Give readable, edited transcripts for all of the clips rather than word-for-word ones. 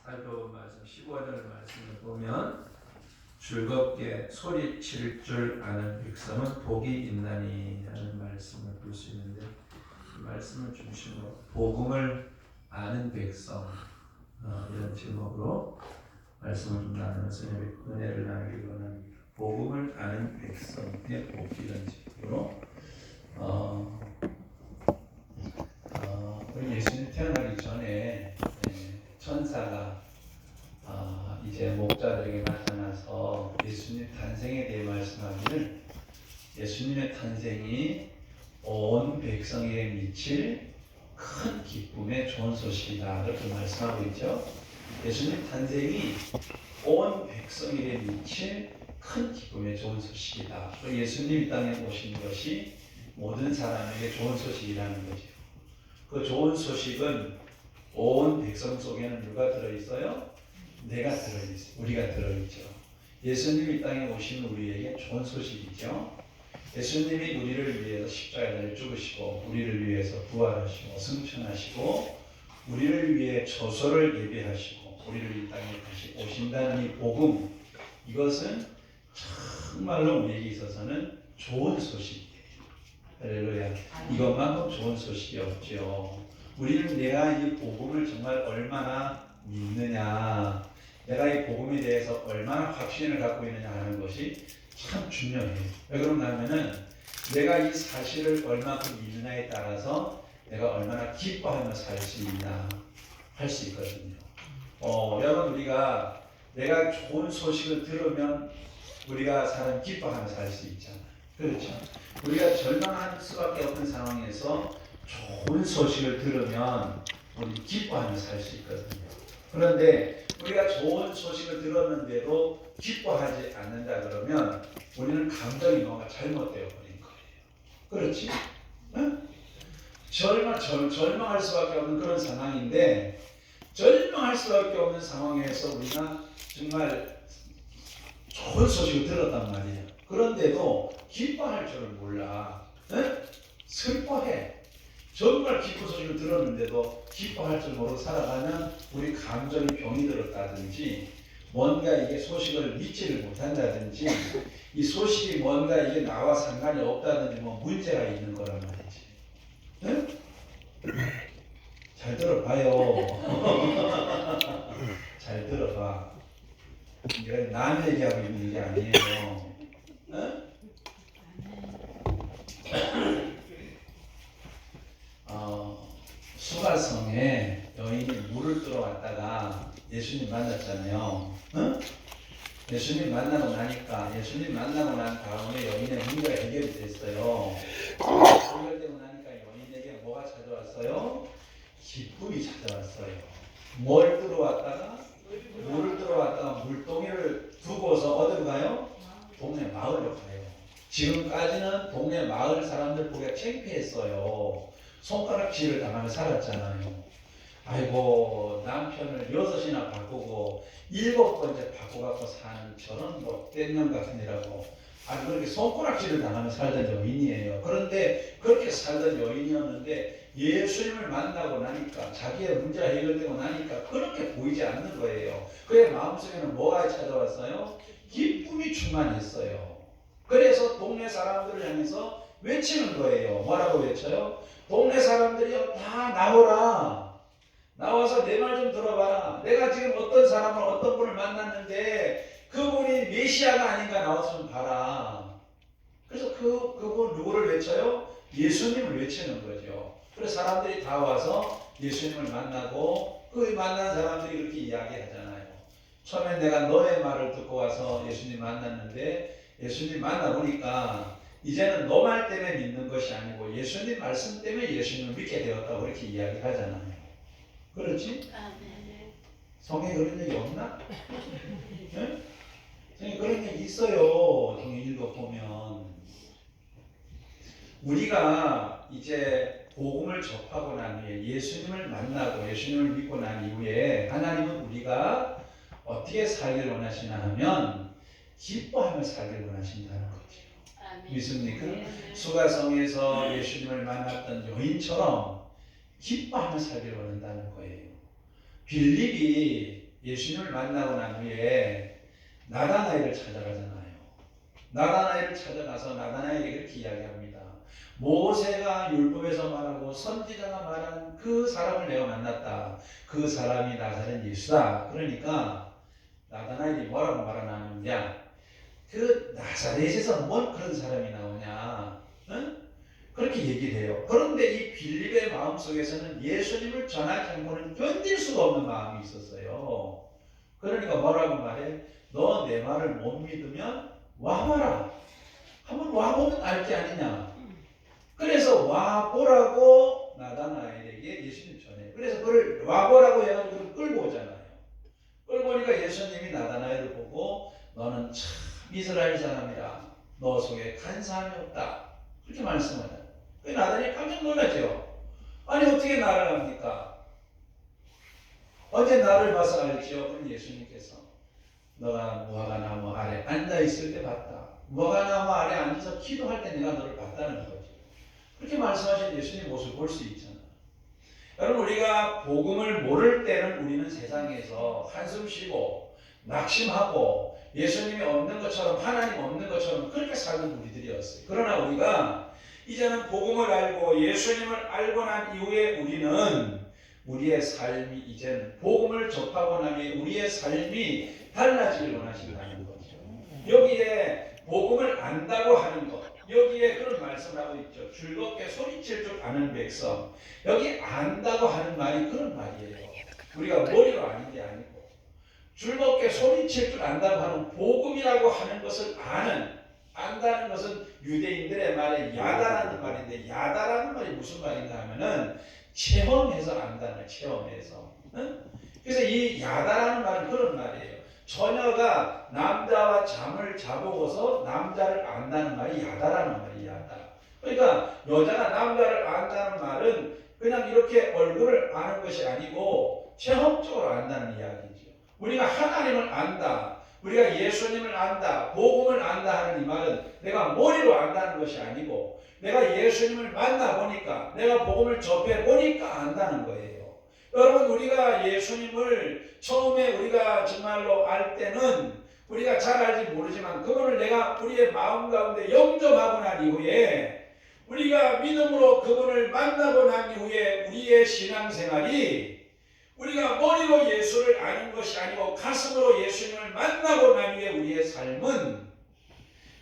살펴본 말씀 15절 말씀을 보면 즐겁게 소리칠 줄 아는 백성은 복이 있나니 라는 말씀을 볼 수 있는데, 이 말씀을 중심으로 복음을 아는 백성, 이런 제목으로 말씀을 좀 나누면서 은혜를 나누기 원합니다. 복음을 아는 백성의 복, 이런 제목으로 우리 예수님 태어나기 전에 천사가 이제 목자들에게 나타나서 예수님 탄생에 대해 말씀하기를, 예수님의 탄생이 온 백성에게 미칠 큰 기쁨의 좋은 소식이다, 이렇게 말씀하고 있죠. 예수님 탄생이 온 백성에게 미칠 큰 기쁨의 좋은 소식이다. 또 예수님이 땅에 오신 것이 모든 사람에게 좋은 소식이라는 거죠. 그 좋은 소식은 온 백성 속에는 누가 들어있어요? 내가 들어있어요. 우리가 들어있죠. 예수님이 땅에 오신 우리에게 좋은 소식이죠. 예수님이 우리를 위해서 십자가를 죽으시고 우리를 위해서 부활하시고 승천하시고 우리를 위해 처소를 예비하시고 우리를 이 땅에 다시 오신다는 이 복음, 이것은 정말로 우리에게 있어서는 좋은 소식이에요. 할렐루야. 이것만큼 좋은 소식이 없죠. 우리는 내가 이 복음을 정말 얼마나 믿느냐, 내가 이 복음에 대해서 얼마나 확신을 갖고 있느냐 하는 것이 참 중요해요. 왜 그런가 하면은 내가 이 사실을 얼마큼 믿느냐에 따라서 내가 얼마나 기뻐하며 살 수 있냐 할 수 있거든요. 여러분, 우리가 내가 좋은 소식을 들으면 우리가 사람 기뻐하며 살 수 있잖아요. 그렇죠? 우리가 절망할 수밖에 없는 상황에서 좋은 소식을 들으면 우리 기뻐하며 살 수 있거든요. 그런데 우리가 좋은 소식을 들었는데도 기뻐하지 않는다 그러면 우리는 감정이 뭔가 잘못되어 버린 거예요. 그렇지? 응? 절망할 수밖에 없는 그런 상황인데, 절망할 수밖에 없는 상황에서 우리가 정말 좋은 소식을 들었단 말이에요. 그런데도 기뻐할 줄을 몰라. 응? 슬퍼해. 정말 기쁜 소식을 들었는데도 기뻐할 줄 모르고 살아가면 우리 감정이 병이 들었다든지, 뭔가 이게 소식을 믿지를 못한다든지, 이 소식이 뭔가 이게 나와 상관이 없다든지 뭐 문제가 있는 거란 말이지. 응? 잘 들어봐요. 잘 들어봐. 내가 남 얘기하고 있는 게 아니에요. 응? 수가성에 여인이 물을 뜨러 왔다가 예수님 만났잖아요. 응? 예수님 만나고 난 다음에 여인의 문제가 해결이 됐어요. 해결되고 나니까 여인에게 뭐가 찾아왔어요? 기쁨이 찾아왔어요. 뭘 뜨러 왔다가? 물을 뜨러 왔다가 물동이를 두고서 어디로 가요? 동네 마을로 가요. 지금까지는 동네 마을 사람들 보기가 창피했어요. 손가락질을 당하며 살았잖아요. 아이고, 남편을 6이나 바꾸고 7번째 바꿔갖고 사는 저런 못된 년 같은 이라고 아주 그렇게 손가락질을 당하며 살던 여인이에요. 그런데 그렇게 살던 여인이었는데 예수님을 만나고 나니까, 자기의 문제가 해결되고 나니까 그렇게 보이지 않는 거예요. 그의 마음속에는 뭐가 찾아왔어요? 기쁨이 충만했어요. 그래서 동네 사람들을 향해서 외치는 거예요. 뭐라고 외쳐요? 동네 사람들이요, 다 나오라. 나와서 내 말 좀 들어봐라. 내가 지금 어떤 분을 만났는데 그분이 메시아가 아닌가, 나와서 좀 봐라. 그래서 그분 누구를 외쳐요? 예수님을 외치는 거죠. 그래서 사람들이 다 와서 예수님을 만나고, 그 만난 사람들이 이렇게 이야기하잖아요. 처음에 내가 너의 말을 듣고 와서 예수님 만났는데, 예수님 만나보니까 이제는 너 말 때문에 믿는 것이 아니고 예수님 말씀 때문에 예수님을 믿게 되었다고 이렇게 이야기하잖아요. 그렇지? 성경에 그런 얘기 없나? 네? 성경에 그런 얘기 있어요. 성경 읽어보면. 우리가 이제 복음을 접하고 난 후에, 예수님을 만나고 예수님을 믿고 난 이후에 하나님은 우리가 어떻게 살기를 원하시나 하면 기뻐하며 살기를 원하신다는 거죠. 믿습니까? 수가성에서 예수님을 만났던 여인처럼 기뻐하며 살기를 원한다는 거예요. 빌립이 예수님을 만나고 난 후에 나다나엘을 찾아가잖아요. 나다나엘을 찾아가서 나다나엘에게 이렇게 이야기합니다. 모세가 율법에서 말하고 선지자가 말한 그 사람을 내가 만났다. 그 사람이 나사렛 예수다. 그러니까 나다나엘이 뭐라고 말하느냐, 그 나사렛에서 뭔 그런 사람이 나오냐, 응? 그렇게 얘기를 해요. 그런데 이 빌립의 마음속에서는 예수님을 전할 정도는 견딜 수가 없는 마음이 있었어요. 그러니까 뭐라고 말해? 너 내 말을 못 믿으면 와봐라. 한번 와보면 알 게 아니냐. 그래서 와보라고 나다나엘에게 예수님 전해. 그래서 그를 와보라고 해가지고 끌고 오잖아요. 끌고 오니까 예수님이 나다나엘을 보고 너는 참 이스라엘 사람이라. 너 속에 간사함이 없다. 그렇게 말씀하잖아요. 나다나엘이 깜짝 놀라죠. 아니 어떻게 나를 압니까? 어제 나를 봐서 알지요. 그럼 예수님께서 너가 무화과나무 아래 앉아있을 때 봤다. 무화과나무 아래 앉아서 기도할 때 내가 너를 봤다는 거죠. 그렇게 말씀하신 예수님 모습을 볼 수 있잖아요. 여러분, 우리가 복음을 모를 때는 우리는 세상에서 한숨 쉬고 낙심하고 예수님이 없는 것처럼, 하나님 없는 것처럼 그렇게 살던 우리들이었어요. 그러나 우리가 이제는 복음을 알고 예수님을 알고 난 이후에 우리는 우리의 삶이 이제는 복음을 접하고 나면 우리의 삶이 달라지길 원하신다는 거죠. 여기에 복음을 안다고 하는 것, 여기에 그런 말씀을 하고 있죠. 즐겁게 소리칠 줄 아는 백성. 여기 안다고 하는 말이 그런 말이에요. 우리가 머리로 아는 게 아니고 즐겁게 소리칠 줄 안다고 하는 복음이라고 하는 것을 안다는 것은 유대인들의 말에 야다라는 말인데, 야다라는 말이 무슨 말인가 하면은 체험해서 안다는 거예요. 체험해서. 응? 그래서 이 야다라는 말은 그런 말이에요. 처녀가 남자와 잠을 자보고서 남자를 안다는 말이 야다라는 말이 야다. 그러니까 여자가 남자를 안다는 말은 그냥 이렇게 얼굴을 아는 것이 아니고 체험적으로 안다는 이야기죠. 우리가 하나님을 안다, 우리가 예수님을 안다, 복음을 안다 하는 이 말은 내가 머리로 안다는 것이 아니고 내가 예수님을 만나보니까, 내가 복음을 접해보니까 안다는 거예요. 여러분, 우리가 예수님을 처음에 우리가 정말로 알 때는 우리가 잘 알지 모르지만 그분을 내가 우리의 마음 가운데 영접하고 난 이후에, 우리가 믿음으로 그분을 만나고 난 이후에 우리의 신앙생활이 우리가 머리로 예수를 아는 것이 아니고 가슴으로 예수님을 만나고 난 이후에 우리의 삶은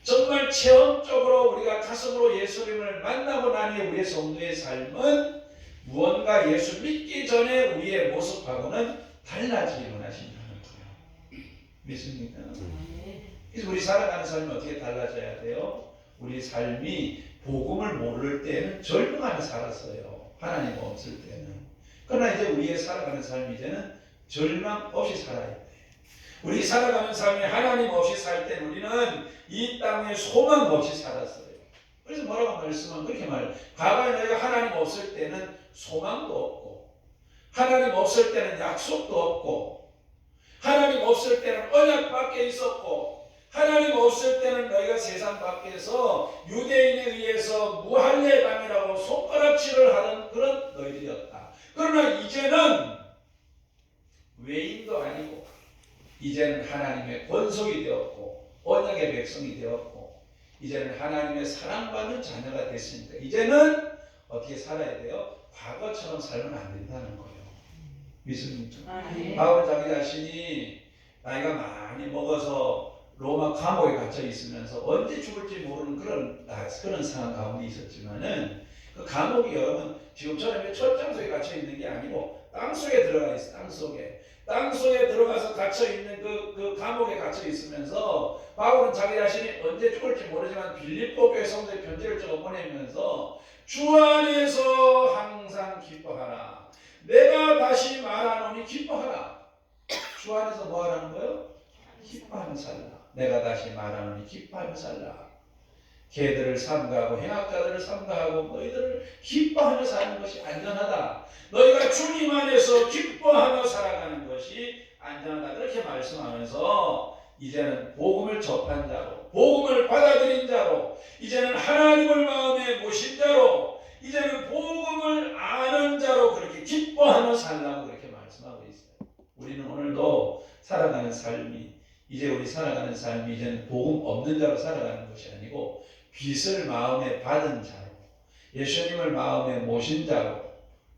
정말 체험적으로 우리가 가슴으로 예수님을 만나고 난 이후에 우리의 성도의 삶은 무언가 예수 믿기 전에 우리의 모습하고는 달라지길 원하신다는 거예요. 믿습니까? 그래서 우리 살아가는 삶이 어떻게 달라져야 돼요? 우리 삶이 복음을 모를 때는 절망하며 살았어요. 하나님 없을 때는. 그러나 이제 우리의 살아가는 삶이 이제는 절망 없이 살아야 돼요. 우리 살아가는 삶이 하나님 없이 살 때는 우리는 이 땅에 소망 없이 살았어요. 그래서 뭐라고 말씀하면 그렇게 말해요. 과거에 너희가 하나님 없을 때는 소망도 없고, 하나님 없을 때는 약속도 없고, 하나님 없을 때는 언약 밖에 있었고, 하나님 없을 때는 너희가 세상 밖에서 유대인에 의해서 무할례당이라고 손가락질을 하던 그런 너희들이었다. 그러나 이제는 외인도 아니고 이제는 하나님의 권속이 되었고 언약의 백성이 되었고 이제는 하나님의 사랑받는 자녀가 됐으니까 이제는 어떻게 살아야 돼요? 과거처럼 살면 안 된다는 거예요. 믿습니까? 바울은 자기 자신이 나이가 많이 먹어서 로마 감옥에 갇혀 있으면서 언제 죽을지 모르는 그런 상황 가운데 있었지만은 그 감옥이 여러분 지금처럼 철장 속에 갇혀 있는 게 아니고 땅 속에 들어가 있어. 땅 속에 들어가서 갇혀 있는 그 감옥에 갇혀 있으면서 바울은 자기 자신이 언제 죽을지 모르지만 빌립보 교회 성도에 편지를 적어 보내면서 주 안에서 항상 기뻐하라. 내가 다시 말하노니 기뻐하라. 주 안에서 뭐 하라는 거예요? 기뻐하며 살라. 내가 다시 말하노니 기뻐하며 살라. 개들을 삼가하고 행악자들을 삼가하고 너희들을 기뻐하며 사는 것이 안전하다. 너희가 주님 안에서 기뻐하며 살아가는 것이 안전하다. 그렇게 말씀하면서 이제는 복음을 접한 자로, 복음을 받아들인 자로, 이제는 하나님을 마음에 모신 자로, 이제는 복음을 아는 자로 그렇게 기뻐하며 살라고 그렇게 말씀하고 있어요. 우리는 오늘도 살아가는 삶이 이제 우리 살아가는 삶이 이제는 복음 없는 자로 살아가는 것이 아니고 빛을 마음에 받은 자로 예수님을 마음에 모신 자로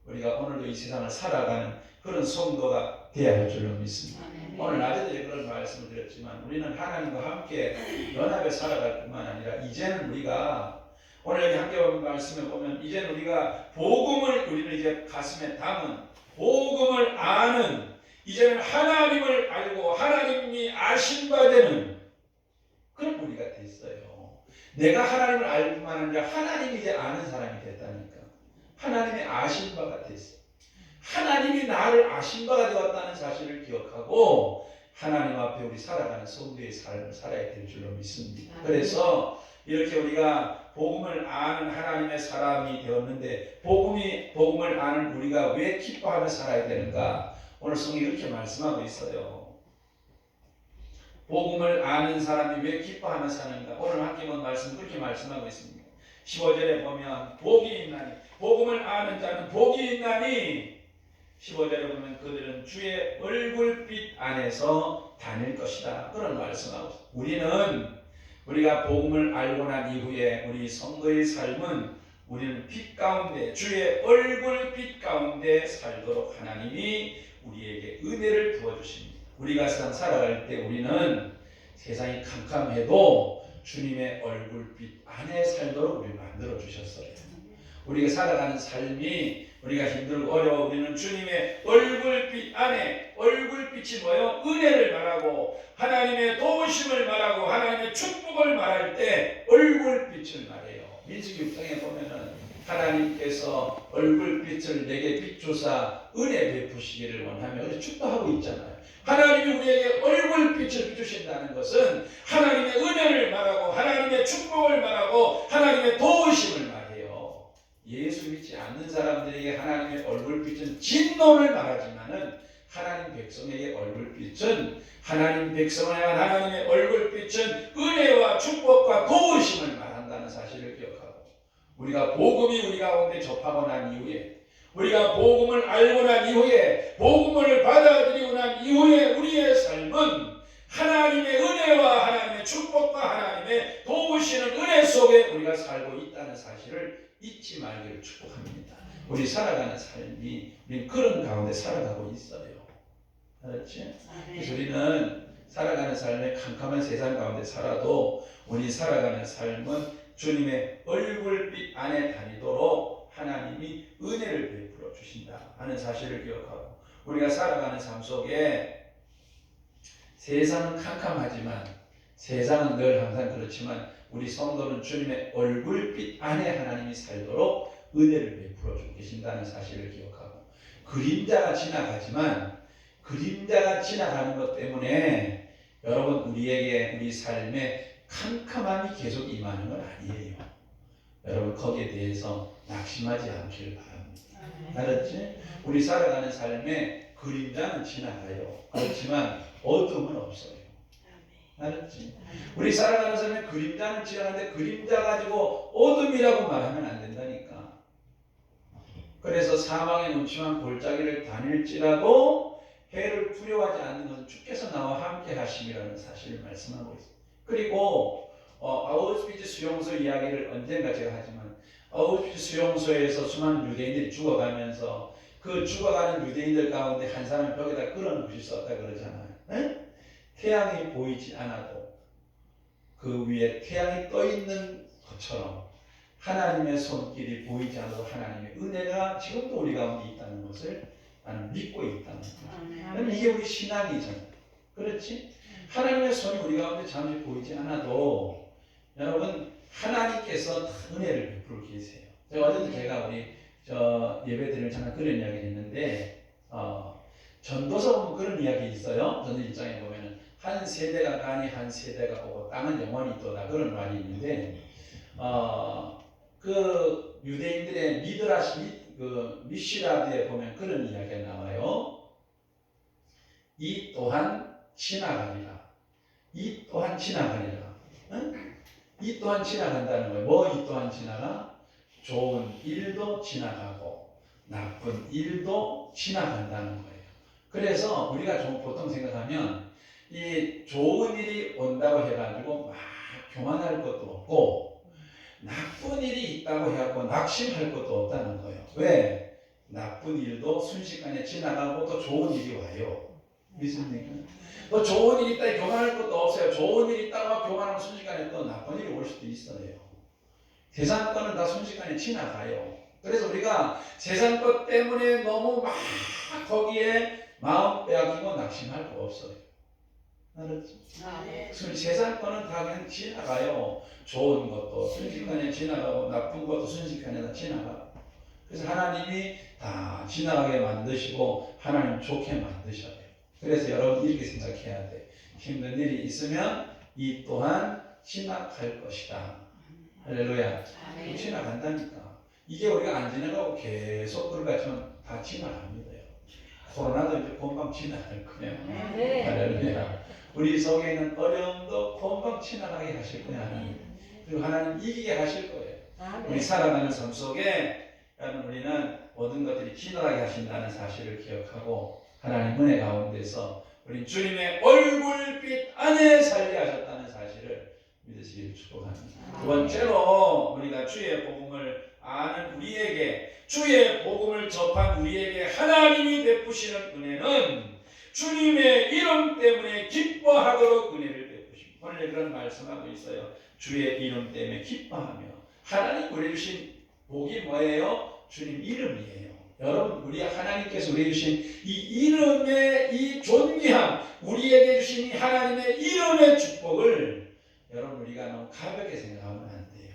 우리가 오늘도 이 세상을 살아가는 그런 성도가 되어야 할 줄로 믿습니다. 오늘 낮에도 그런 말씀을 드렸지만 우리는 하나님과 함께 연합에 살아갈 뿐만 아니라 이제는 우리가 오늘 여기 함께 본 말씀을 보면 이제는 우리가 복음을 우리는 이제 가슴에 담은 복음을 아는 이제는 하나님을 알고 하나님이 아신 바 되는 그런 우리가 됐어요. 내가 하나님을 알 뿐만 아니라 하나님이 이제 아는 사람이 됐다니까. 하나님의 아신 바가 됐어. 하나님이 나를 아신 바가 되었다는 사실을 기억하고 하나님 앞에 우리 살아가는 성도의 삶을 살아야 될 줄로 믿습니다. 그래서 이렇게 우리가 복음을 아는 하나님의 사람이 되었는데 복음을 아는 우리가 왜 기뻐하며 살아야 되는가? 오늘 성경이 이렇게 말씀하고 있어요. 복음을 아는 사람이 왜 기뻐하며 사는가? 오늘 함께 본 말씀 그렇게 말씀하고 있습니다. 15절에 보면 복이 있나니 복음을 아는 자는 복이 있나니 15절에 보면 그들은 주의 얼굴빛 안에서 다닐 것이다. 그런 말씀하고 있습니다. 우리가 복음을 알고 난 이후에 우리 성도의 삶은 우리는 빛 가운데 주의 얼굴빛 가운데 살도록 하나님이 우리에게 은혜를 부어주십니다. 우리가 세상 살아갈 때 우리는 세상이 캄캄해도 주님의 얼굴빛 안에 살도록 우리를 만들어 주셨어요. 우리가 살아가는 삶이 우리가 힘들고 어려워 우리는 주님의 얼굴빛 안에 얼굴빛이 뭐예요? 은혜를 말하고 하나님의 도우심을 말하고 하나님의 축복을 말할 때 얼굴빛을 말해요. 민수기 6장에 보면은 하나님께서 얼굴빛을 내게 비추사 은혜 베푸시기를 원하며 그렇게 축복하고 있잖아요. 하나님이 우리에게 얼굴빛을 비추신다는 것은 하나님의 은혜를 말하고 하나님의 축복을 말하고 하나님의 도우심을 말해요. 예수 믿지 않는 사람들에게 하나님의 얼굴빛은 진노를 말하지만은 하나님 백성에게 얼굴빛은 하나님 백성을 향한 하나님의 얼굴빛은 은혜와 축복과 도우심을 말한다는 사실을 기억하고 우리가 복음이 우리 가운데 접하고 난 이후에 우리가 복음을 알고 난 이후에 복음을 받아들이고 난 이후에 우리의 삶은 하나님의 은혜와 하나님의 축복과 하나님의 도우시는 은혜 속에 우리가 살고 있다는 사실을 잊지 말기를 축복합니다. 우리 살아가는 삶이 우리 그런 가운데 살아가고 있어요. 알았지? 그래서 우리는 살아가는 삶에 캄캄한 세상 가운데 살아도 우리 살아가는 삶은 주님의 얼굴빛 안에 다니도록 하나님이 은혜를 베풀어 주신다 하는 사실을 기억하고 우리가 살아가는 삶 속에 세상은 캄캄하지만 세상은 늘 항상 그렇지만 우리 성도는 주님의 얼굴빛 안에 하나님이 살도록 은혜를 베풀어 주고 계신다는 사실을 기억하고 그림자가 지나가지만 그림자가 지나가는 것 때문에 여러분 우리에게 우리 삶에 캄캄함이 계속 임하는 건 아니에요. 여러분 거기에 대해서 낙심하지 않기를 바랍니다. 알았지? 우리 살아가는 삶에 그림자는 지나가요. 그렇지만 어둠은 없어요. 알았지? 우리 살아가는 삶에 그림자는 지나가는데 그림자 가지고 어둠이라고 말하면 안 된다니까. 그래서 사망의 눈치만 골짜기를 다닐지라도 해를 두려워하지 않는 것은 주께서 나와 함께 하심이라는 사실을 말씀하고 있습니다. 그리고 아우슈비츠 수용소 이야기를 언젠가 제가 하지만 아우슈비츠 수용소에서 수많은 유대인들이 죽어가면서 그 죽어가는 유대인들 가운데 한 사람을 벽에다 끌어놓으실 수 없다 그러잖아요. 네? 태양이 보이지 않아도 그 위에 태양이 떠 있는 것처럼 하나님의 손길이 보이지 않아도 하나님의 은혜가 지금도 우리 가운데 있다는 것을 나는 믿고 있다는 거예요. 이게 우리 신앙이잖아요. 그렇지? 하나님의 손이 우리 가운데 잠시 보이지 않아도 여러분 하나님께서 은혜를 베풀고 계세요. 제가 우리 예배 드리면 잠깐 그런 이야기를 했는데 전도서 보면 그런 이야기 있어요. 전도 1장에 보면은 한 세대가 가니 한 세대가 오고 땅은 영원히 있도다 그런 말이 있는데 그 유대인들의 미시라드에 보면 그런 이야기가 나와요. 이 또한 지나가리라. 이 또한 지나가리라. 응? 이 또한 지나간다는 거예요. 뭐 이 또한 지나가? 좋은 일도 지나가고 나쁜 일도 지나간다는 거예요. 그래서 우리가 좀 보통 생각하면 이 좋은 일이 온다고 해가지고 막 교만할 것도 없고 나쁜 일이 있다고 해갖고 낙심할 것도 없다는 거예요. 왜? 나쁜 일도 순식간에 지나가고 또 좋은 일이 와요. 믿습니까? 또 좋은 일이 있다 교만할 것도 없어요. 좋은 일이 있다고 교만하면 순식간에 또 나쁜 일이 올 수도 있어요. 세상 거는 다 순식간에 지나가요. 그래서 우리가 세상 것 때문에 너무 막 거기에 마음 빼앗기고 낙심할 거 없어요. 알았지? 세상 거는 다 그냥 지나가요. 좋은 것도 순식간에 지나가고 나쁜 것도 순식간에 다 지나가고. 그래서 하나님이 다 지나가게 만드시고 하나님 좋게 만드셔요. 그래서 여러분 이렇게 생각해야 돼. 힘든 일이 있으면 이 또한 지나갈 것이다. 할렐루야. 지나간다니까. 이게 우리가 안 지나가고 계속 그러가지면 다 지나갑니다. 코로나도 이제 금방 지나갈 거예요. 할렐루야. 우리 속에 있는 어려움도 금방 지나가게 하실 거예요. 하나님. 그리고 하나님 이기게 하실 거예요. 우리 살아가는 삶 속에 여러분 우리는 모든 것들이 지나가게 하신다는 사실을 기억하고 하나님 은혜 가운데서 우리 주님의 얼굴빛 안에 살게 하셨다는 사실을 믿으시길 축복합니다. 두 번째로 우리가 주의 복음을 아는 우리에게 주의 복음을 접한 우리에게 하나님이 베푸시는 은혜는 주님의 이름 때문에 기뻐하도록 은혜를 베푸십니다. 오늘 그런 말씀하고 있어요. 주의 이름 때문에 기뻐하며 하나님 우리 주신 복이 뭐예요? 주님 이름이에요. 여러분 우리 하나님께서 우리 주신 이 이름의 이 존귀함 우리에게 주신 이 하나님의 이름의 축복을 여러분 우리가 너무 가볍게 생각하면 안 돼요.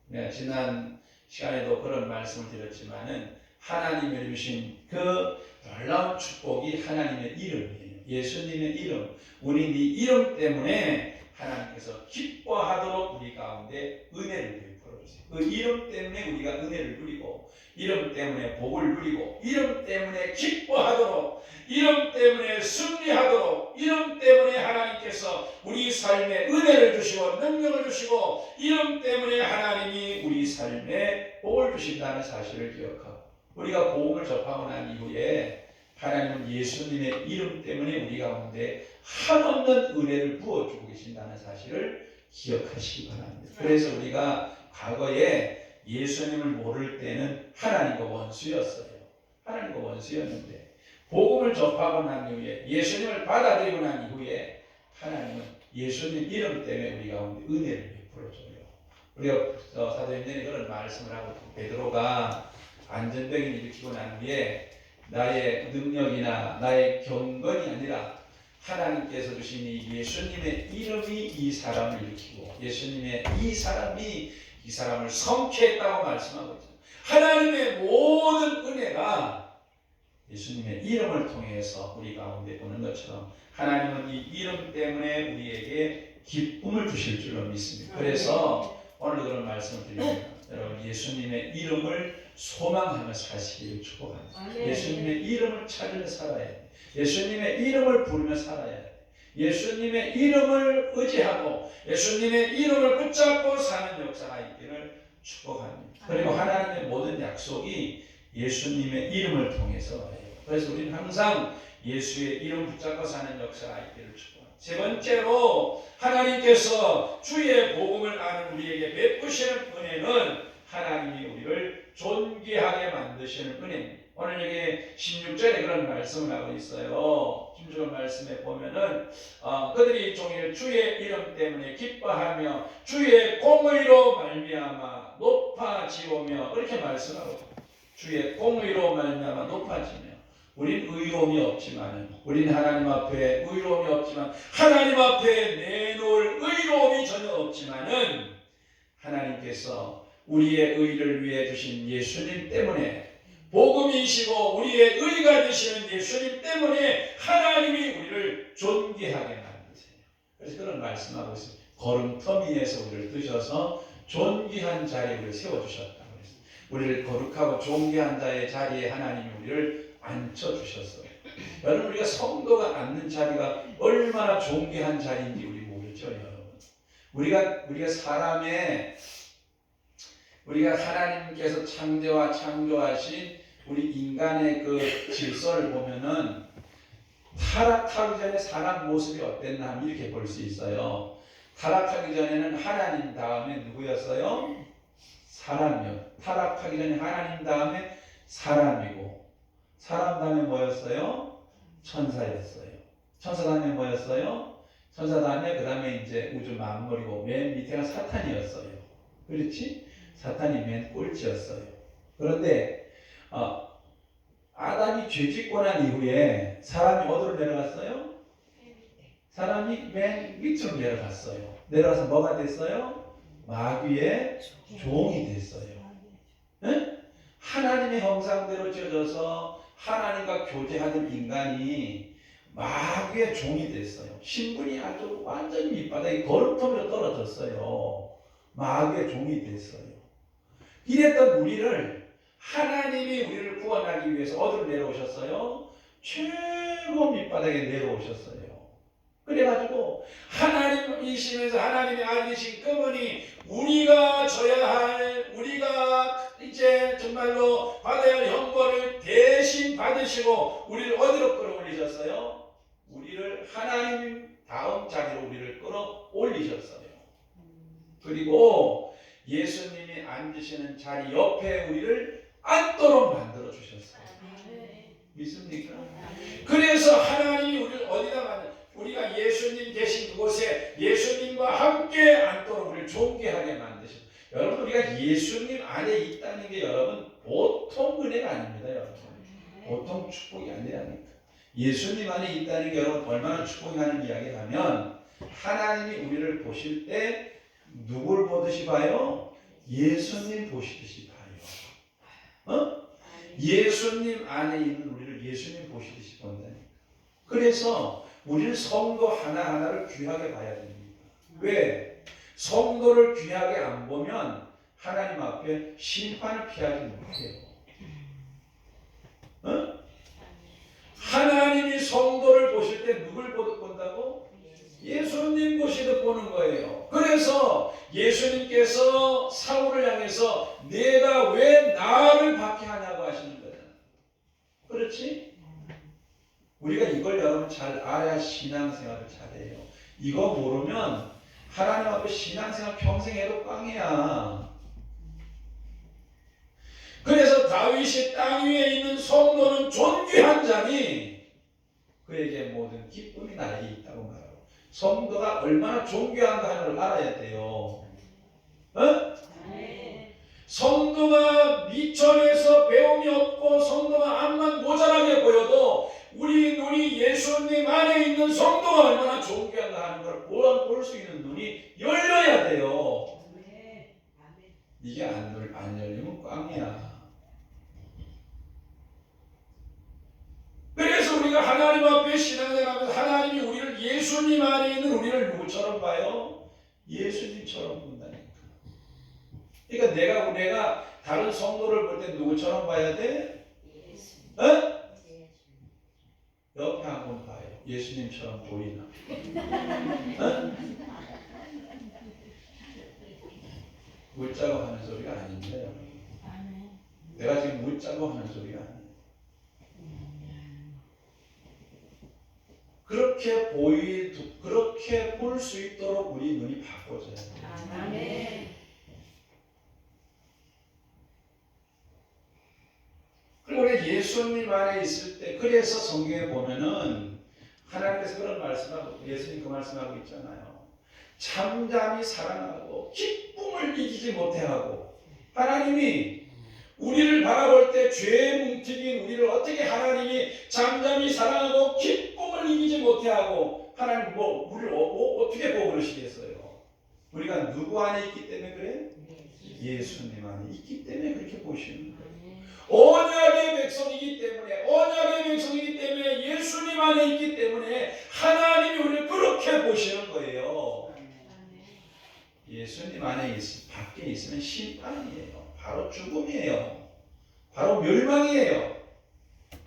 내가 지난 시간에도 그런 말씀을 드렸지만은 하나님이 주신 그 놀라운 축복이 하나님의 이름이에요. 예수님의 이름. 우리 이 이름 때문에 하나님께서 기뻐하도록 우리 가운데 은혜를 베풀어 주세요. 그 이름 때문에 우리가 은혜를 누리고 이름 때문에 복을 누리고 이름 때문에 기뻐하도록 이름 때문에 승리하도록 이름 때문에 하나님께서 우리 삶에 은혜를 주시고 능력을 주시고 이름 때문에 하나님이 우리 삶에 복을 주신다는 사실을 기억하고 우리가 복음을 접하고 난 이후에 하나님은 예수님의 이름 때문에 우리 가운데 한없는 은혜를 부어주고 계신다는 사실을 기억하시기 바랍니다. 그래서 우리가 과거에 예수님을 모를 때는 하나님과 원수였어요. 하나님과 원수였는데 복음을 접하고 난 이후에 예수님을 받아들이고 난 이후에 하나님은 예수님 이름 때문에 우리 가운데 은혜를 베풀어줘요. 우리가 사도행전에 그런 말씀을 하고 베드로가 안전병을 일으키고 난 뒤에 나의 능력이나 나의 경건이 아니라 하나님께서 주신 이 예수님의 이름이 이 사람을 일으키고 예수님의 이 사람이 이 사람을 성취했다고 말씀하고 있습니다. 하나님의 모든 은혜가 예수님의 이름을 통해서 우리 가운데 오는 것처럼 하나님은 이 이름 때문에 우리에게 기쁨을 주실 줄로 믿습니다. 그래서 오늘 그런 말씀을 드립니다. 여러분 예수님의 이름을 소망하며 사시기를 축복합니다. 예수님의 이름을 찾으며 살아야 돼. 예수님의 이름을 부르며 살아야 돼. 예수님의 이름을 의지하고 예수님의 이름을 붙잡고 사는 역사가 있기를 축복합니다. 그리고 하나님의 모든 약속이 예수님의 이름을 통해서 와요. 그래서 우리는 항상 예수의 이름 붙잡고 사는 역사가 있기를 축복합니다. 세 번째로 하나님께서 주의 복음을 아는 우리에게 베푸시는 은혜는 하나님이 우리를 존귀하게 만드시는 은혜입니다. 오늘 여기 16절에 그런 말씀을 하고 있어요. 16절 말씀에 보면은 그들이 종일 주의 이름 때문에 기뻐하며 주의 공의로 말미암아 높아지오며 그렇게 말씀하고 주의 공의로 말미암아 높아지며 우린 의로움이 없지만 우린 하나님 앞에 의로움이 없지만 하나님 앞에 내놓을 의로움이 전혀 없지만은 하나님께서 우리의 의를 위해 주신 예수님 때문에 복음이시고 우리의 의가 되시는 예수님 때문에 하나님이 우리를 존귀하게 만드세요. 그래서 그런 말씀하고 있습니다. 걸음터미에서 우리를 뜨셔서 존귀한 자리에 우리를 세워주셨다고 했습니다. 우리를 거룩하고 존귀한 자의 자리에 하나님이 우리를 앉혀주셨어요. 여러분 우리가 성도가 앉는 자리가 얼마나 존귀한 자리인지 우리 모르죠 여러분. 우리가 하나님께서 창조하신 우리 인간의 그 질서를 보면은 타락하기 전에 사람 모습이 어땠나 하면 이렇게 볼 수 있어요. 타락하기 전에는 하나님 다음에 누구였어요? 사람이요. 타락하기 전에 하나님 다음에 사람이고, 사람 다음에 뭐였어요? 천사였어요. 천사 다음에 뭐였어요? 천사 다음에 그 다음에 이제 우주 만물이고, 맨 밑에가 사탄이었어요. 그렇지? 사탄이 맨 꼴찌였어요. 그런데 아담이 죄짓고 난 이후에 사람이 어디로 내려갔어요? 사람이 맨 밑으로 내려갔어요. 내려가서 뭐가 됐어요? 마귀의 종이 됐어요. 네? 하나님의 형상대로 지어져서 하나님과 교제하는 인간이 마귀의 종이 됐어요. 신분이 아주 완전히 밑바닥에 거름통으로 떨어졌어요. 마귀의 종이 됐어요. 이랬던 우리를 하나님이 우리를 구원하기 위해서 어디로 내려오셨어요? 최고 밑바닥에 내려오셨어요. 그래가지고 하나님이시면서 하나님이 알리신 그분이 우리가 져야 할, 우리가 이제 정말로 받아야 할 형벌을 대신 받으시고 우리를 어디로 끌어올리셨어요? 우리를 하나님 다음 자리로 우리를 끌어올리셨어요. 그리고 예수님이 앉으시는 자리 옆에 우리를 앉도록 만들어 주셨어요. 믿습니까? 그래서 하나님이 우리를 어디다 만들, 우리가 예수님 계신 그곳에 예수님과 함께 앉도록 우리를 존귀하게 만드셨어요. 여러분, 우리가 예수님 안에 있다는 게 여러분 보통 은혜가 아닙니다. 여러분, 보통 축복이 아니라니까. 예수님 안에 있다는 게 여러분 얼마나 축복이 하는 이야기라면, 하나님이 우리를 보실 때 누굴 보듯이 봐요? 예수님 보시듯이 봐요. 예수님 안에 있는 우리를 예수님 보시듯이 본다니까. 그래서 우리는 성도 하나하나를 귀하게 봐야 됩니다. 왜? 성도를 귀하게 안 보면 하나님 앞에 심판을 피하지 못해요. 하나님이 성도를 보실 때 누굴 본다고? 예수님 보시듯 보는 거예요. 그래서 예수님께서 사울을 향해서 내가 왜 나를 박해하냐고 하시는 거잖아요. 그렇지? 우리가 이걸 여러분 잘 알아야 신앙생활을 잘해요. 이거 모르면 하나님 앞에 신앙생활 평생 해도 꽝이야. 그래서 다윗이 땅 위에 있는 성도는 존귀한 자니 그에게 모든 기쁨이 나에게 있다고 말하고, 성도가 얼마나 존귀한가 하는 걸 알아야 돼요. 성도가 미천에서 배움이 없고 성도가 암만 모자라게 보여도 우리 눈이 예수님 안에 있는 성도가 얼마나 존귀한가 하는 걸 볼 수 있는 눈이 열려야 돼요. 이게 안 열리면 꽝이야. 그래서 우리가 하나님 앞에 신앙생활하면서 하나님이 우리를, 예수님 안에 있는 우리를 누구처럼 봐요? 예수님처럼 본다니까. 그러니까 내가 다른 성도를 볼 때 누구처럼 봐야 돼? 옆에 한번 봐요. 예수님처럼 보이나? 웃자고 하는 소리가 아닌데요. 내가 지금 웃자고 하는 소리가 아니에요. 그렇게 볼 수 있도록 우리 눈이 바꿔져야 돼요. 그리고 우리 예수님 안에 있을 때, 그래서 성경에 보면은 하나님께서 그런 말씀하고, 예수님 그 말씀하고 있잖아요. 잠잠히 사랑하고 기쁨을 이기지 못해하고, 하나님이 우리를 바라볼 때 죄에 뭉티긴 우리를 어떻게 하나님이 잠잠히 사랑하고 기쁨을 이기지 못해하고, 하나님 우리를 어떻게 보고 그러시겠어요? 우리가 누구 안에 있기 때문에 그래? 예수님 안에 있기 때문에 그렇게 보시는 거예요. 언약의 백성이기 때문에 예수님 안에 있기 때문에 하나님이 우리를 그렇게 보시는 거예요. 예수님 안에 밖에 있으면 심판이에요. 바로 죽음이에요. 바로 멸망이에요.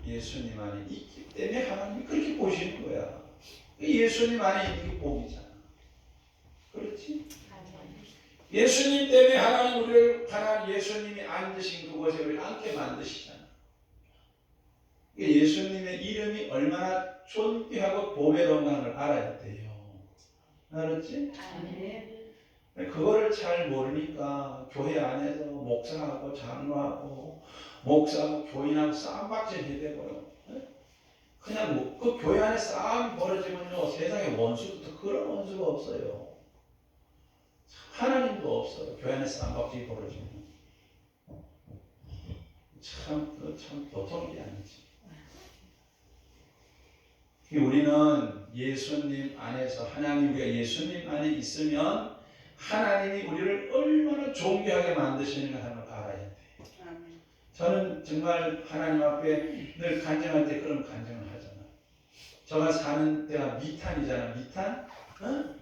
예수님 안에 있기 때문에 하나님이 그렇게 보시는 거야. 예수님 안에 있는 게 복이잖아. 그렇지? 예수님 때문에 하나님 예수님이 앉으신 그곳에 우리를 앉게 만드시잖아. 예수님의 이름이 얼마나 존귀하고 보배로운 걸 알아야 돼요. 알았지? 그거를 잘 모르니까 교회 안에서 목사하고 장로하고 목사하고 교인하고 싸움박질 해대고요. 그냥 그 교회 안에 싸움이 벌어지면요, 세상에 원수부터 그런 원수가 없어요. 하나님도 없어요. 교회 안에 싸움박질이 벌어지면 참 보통 일이 아니지. 우리는 예수님 안에서, 하나님, 우리가 예수님 안에 있으면 하나님이 우리를 얼마나 존귀하게 만드시는가 하는 걸 알아야 돼요. 저는 정말 하나님 앞에 늘 간증할 때 그런 간증을 하잖아요. 제가 사는 데가 미탄이잖아. 미탄? 어?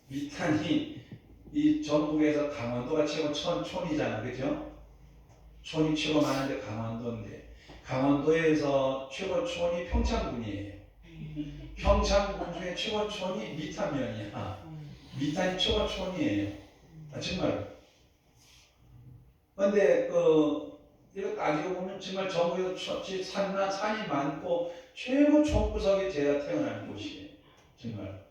미탄이 이 전국에서 강원도가 최고 촌이잖아. 그죠? 촌이 최고 많은데 강원도인데, 강원도에서 최고 촌이 평창군이에요. 평창군 중에 최고 촌이 미탄면이야. 미탄이 최고 촌이에요. 정말. 근데 이거 따지고 보면 정말 전국에서 산이 많고 최고 촌구석에 제가 태어난 곳이에요. 정말.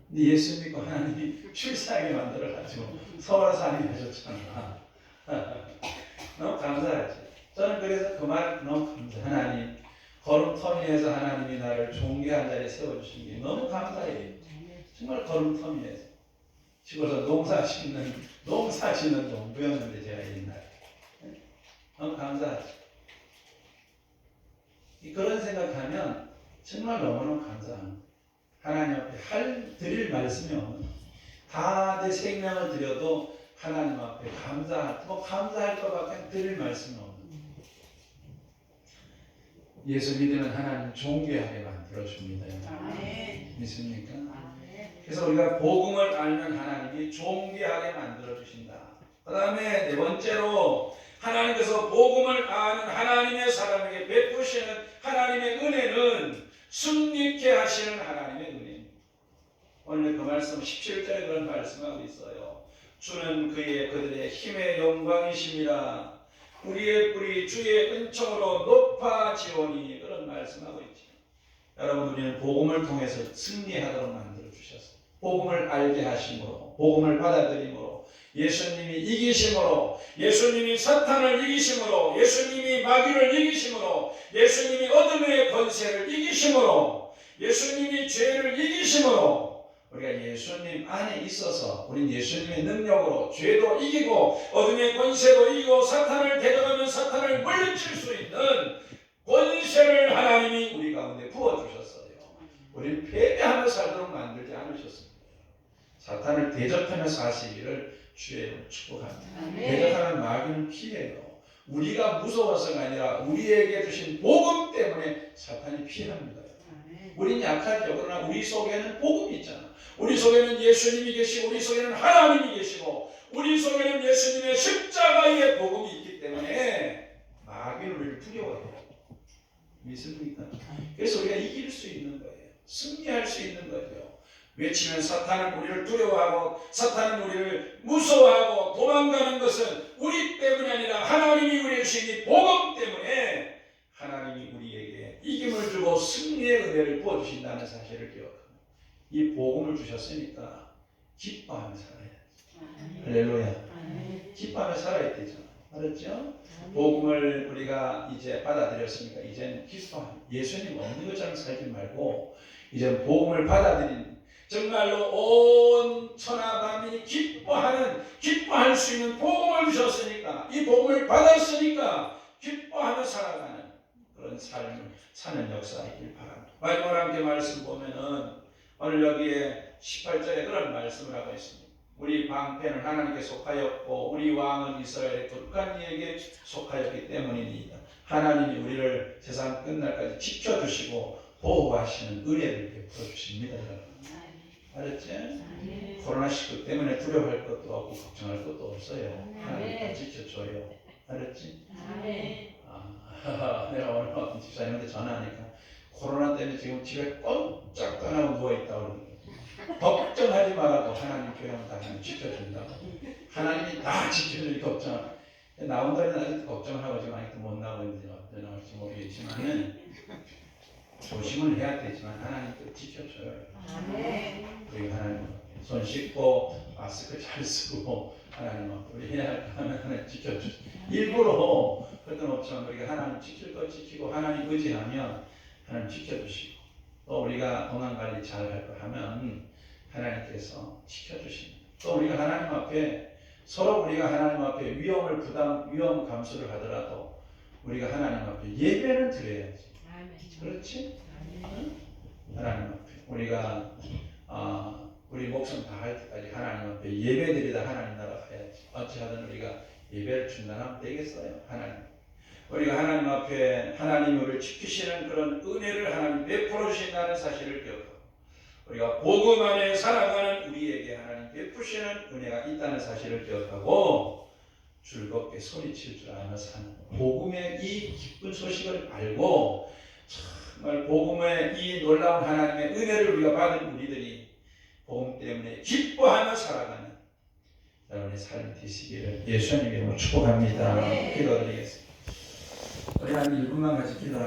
근데 예수 믿고 하나님이 출세하게 만들어가지고 서울산이 되셨잖아. 너무 감사하지. 저는 그래서 그 말 너무 감사해. 하나님, 걸음터미에서 하나님이 나를 존귀한 자리에 세워주신 게 너무 감사해요. 정말 걸음터미에서. 집에서 농사 짓는 농부였는데 제가 옛날에. 너무 감사하죠. 그런 생각하면 정말 너무너무 감사합니다. 하나님 앞에 드릴 말씀이 없는, 다 내 생명을 드려도 하나님 앞에 감사할 것밖에 드릴 말씀이 없는. 예수 믿으면 하나님 존귀하게 만들어줍니다. 믿습니까? 그래서 우리가 복음을 알면 하나님이 존귀하게 만들어주신다. 그 다음에 네 번째로, 하나님께서 복음을 아는 하나님의 사람에게 베푸시는 하나님의 은혜는 승리케 하시는 하나님의 은혜입니다. 오늘 그 말씀 17절에 그런 말씀하고 있어요. 주는 그들의 힘의 영광이심이라. 우리의 뿌리 주의 은총으로 높아지오니. 그런 말씀하고 있죠. 여러분, 우리는 복음을 통해서 승리하도록 만들어 주셨어요. 복음을 알게 하심으로, 복음을 받아들임으로, 예수님이 이기심으로, 예수님이 사탄을 이기심으로, 예수님이 마귀를 이기심으로, 예수님이 어둠의 권세를 이기심으로, 예수님이 죄를 이기심으로, 우리가 예수님 안에 있어서 우린 예수님의 능력으로 죄도 이기고 어둠의 권세도 이기고 사탄을 대적하면 사탄을 물리칠 수 있는 권세를 하나님이 우리 가운데 부어주셨어요. 우리는 패배하며 살도록 만들지 않으셨습니다. 사탄을 대적하며 사시기를 주의 이름으로 축복합니다. 대적하는 마귀는 피해요. 우리가 무서워서가 아니라 우리에게 주신 복음 때문에 사탄이 피합니다. 우린 약하죠. 그러나 우리 속에는 복음이 있잖아. 우리 속에는 예수님이 계시고 우리 속에는 하나님이 계시고 우리 속에는 예수님의 십자가의 복음이 있기 때문에 마귀는 우리를 두려워해요. 믿습니까? 그래서 우리가 이길 수 있는 거예요. 승리할 수 있는 거죠. 외치면 사탄은 우리를 두려워하고 사탄은 우리를 무서워하고 도망가는 것은 우리 때문이 아니라 하나님이 우리에게 주신 이 복음 때문에 하나님이 우리에게 이김을 주고 승리의 은혜를 부어주신다는 사실을 기억합니다. 이 복음을 주셨으니까 기뻐하며 살아야지. 할렐루야. 기뻐하며 살아야 되잖아. 알았죠? 복음을 우리가 이제 받아들였으니까 이제는 기뻐하며, 예수님 없는 것처럼 살지 말고 이제 복음을 받아들인, 정말로 온 천하 만민이 기뻐할 수 있는 복음을 주셨으니까, 이 복음을 받았으니까 기뻐하며 살아가는 그런 삶을 사는 역사이길 바랍니다. 마지막으로 함께 말씀 보면은 오늘 여기에 18절에 그런 말씀을 하고 있습니다. 우리 방패는 하나님께 속하였고 우리 왕은 이스라엘의 불간이에게 속하였기 때문입니다. 하나님이 우리를 세상 끝날까지 지켜주시고 보호하시는 은혜를 베풀어 주십니다. 알았지? 코로나19 때문에 두려워할 것도 없고 걱정할 것도 없어요. 하나님이 지켜줘요. 알았지? 내가 오늘 어떤 집사님한테 전화하니까 코로나 때문에 지금 집에 꼼짝 안 하고 누워있다고 그러는 거예요. 걱정하지 말라고, 하나님 교회는 다 지켜준다고. 하나님이 다 지켜주니 걱정. 나온다는 아직도 걱정을 하고 지금 아직도 못 나오고 있는데 언제 나올지 모르겠지만은 조심을 해야 되지만 하나님 또 지켜줘요. 우리 하나님 손 씻고 마스크 잘 쓰고 하나님 앞에 우리 해야 할 거 하나님 지켜줘. 일부러 그런 없지만 우리가 하나님 지킬 거 지키고 하나님 의지하면 하나님 지켜주시고 또 우리가 건강 관리 잘 할 거 하면 하나님께서 지켜주십니다. 또 우리가 하나님 앞에 서로 우리가 하나님 앞에 위험 감수를 하더라도 우리가 하나님 앞에 예배는 드려야지. 그렇지? 하나님 앞에 우리가 우리 목숨 다할 때까지 하나님 앞에 예배드리다 하나님 나라 가야지. 어찌하든 우리가 예배를 중단하면 되겠어요. 하나님 우리가 하나님 앞에 하나님 우리를 지키시는 그런 은혜를 하나님 베풀어 주신다는 사실을 기억하고 우리가 복음 안에 살아가는 우리에게 하나님 베푸시는 은혜가 있다는 사실을 기억하고 즐겁게 소리칠 줄 알며 사는 복음의 이 기쁜 소식을 알고 정말 복음의 이 놀라운 하나님의 은혜를 우리가 받은 우리들이 복음 때문에 기뻐하며 살아가는 여러분의 삶이 되시기를 예수님 이름으로 축복합니다. 기도드리겠습니다. 우리 한 1분만 같이 기도하겠습니다.